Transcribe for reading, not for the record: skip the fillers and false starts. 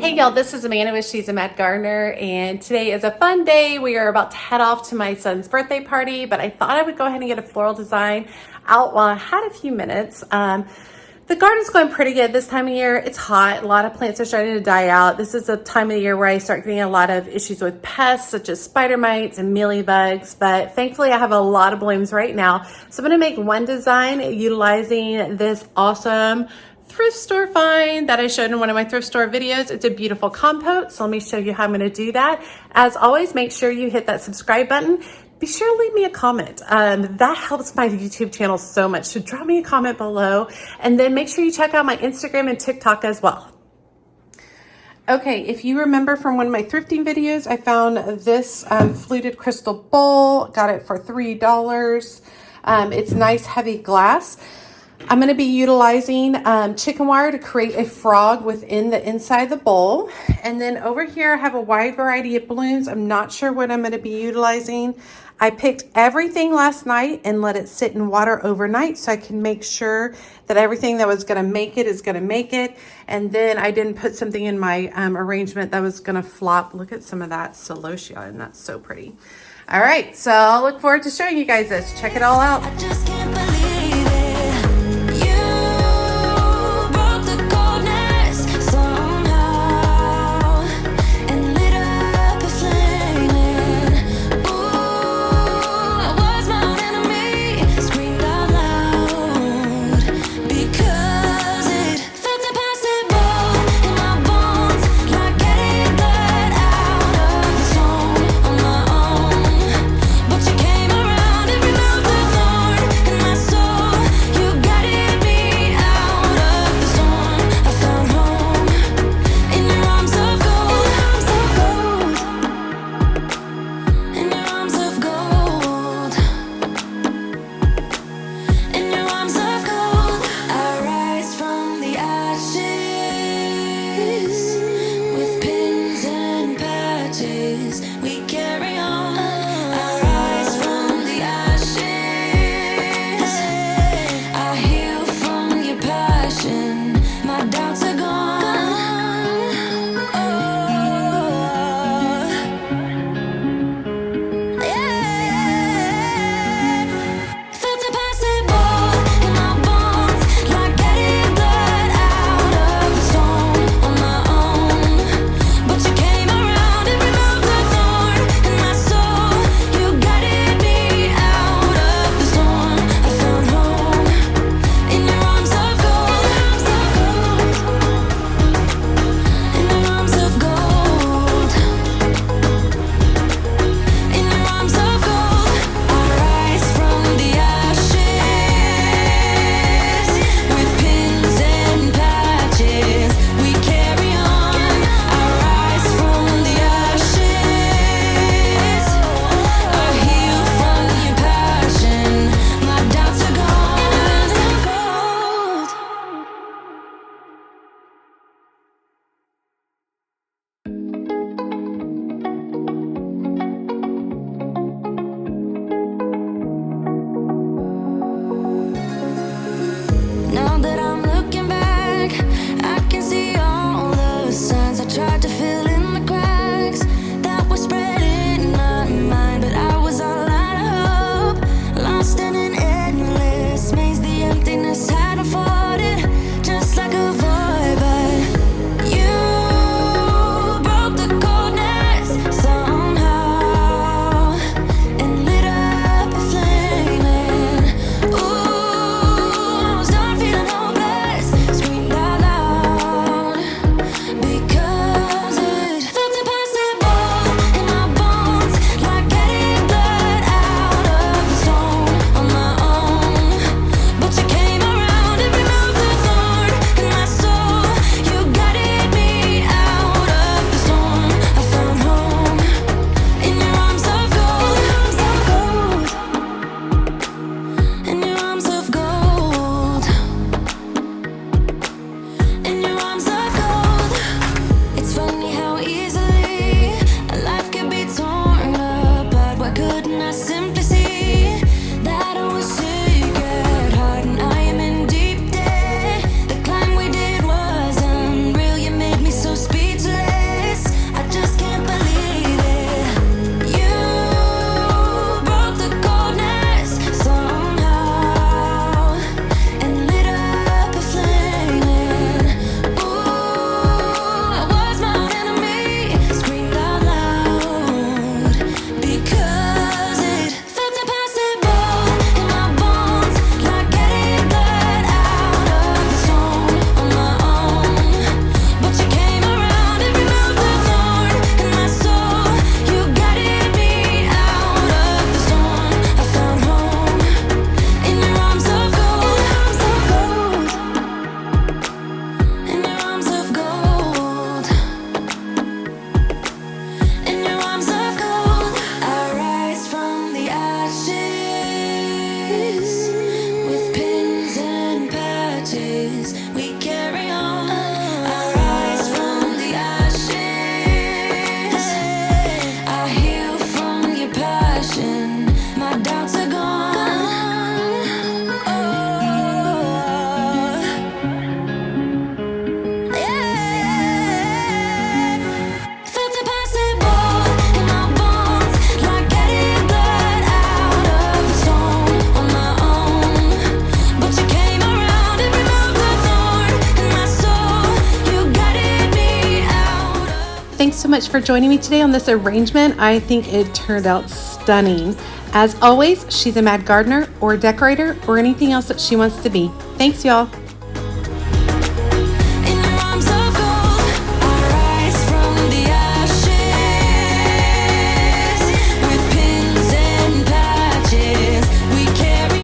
Hey y'all, this is Amanda with She's a Mad Gardener, and today is a fun day. We are about to head off to my son's birthday party, but I thought I would go ahead and get a floral design out while I had a few minutes. The garden's going pretty good this time of year. It's hot. A lot of plants are starting to die out. This is the time of the year where I start getting a lot of issues with pests such as spider mites and mealybugs, but thankfully I have a lot of blooms right now. So I'm gonna make one design utilizing this awesome thrift store find that I showed in one of my thrift store videos. It's a beautiful compote, so let me show you how I'm gonna do that. As always, make sure you hit that subscribe button. Be sure to leave me a comment. That helps my YouTube channel so much, so drop me a comment below, and then make sure you check out my Instagram and TikTok as well. Okay, if you remember from one of my thrifting videos, I found this fluted crystal bowl, got it for $3. It's nice heavy glass. I'm going to be utilizing chicken wire to create a frog within the inside of the bowl. And then over here I have a wide variety of balloons. I'm not sure what I'm going to be utilizing. I picked everything last night and let it sit in water overnight so I can make sure that everything that was going to make it is going to make it. And then I didn't put something in my arrangement that was going to flop. Look at some of that celosia, and that's so pretty. All right, so I'll look forward to showing you guys this. Check it all out. I just can't believe it. With pins and patches, we carry on. I rise from the ashes. I heal from your passion. My doubts are gone. Yeah. Felt impossible in my bones, like getting blood out of a stone on my own. But you came around and removed the thorn in my soul. You guided me out of. Thanks so much for joining me today on this arrangement. I think it turned out stunning. As always, she's a mad gardener or a decorator or anything else that she wants to be. Thanks, y'all.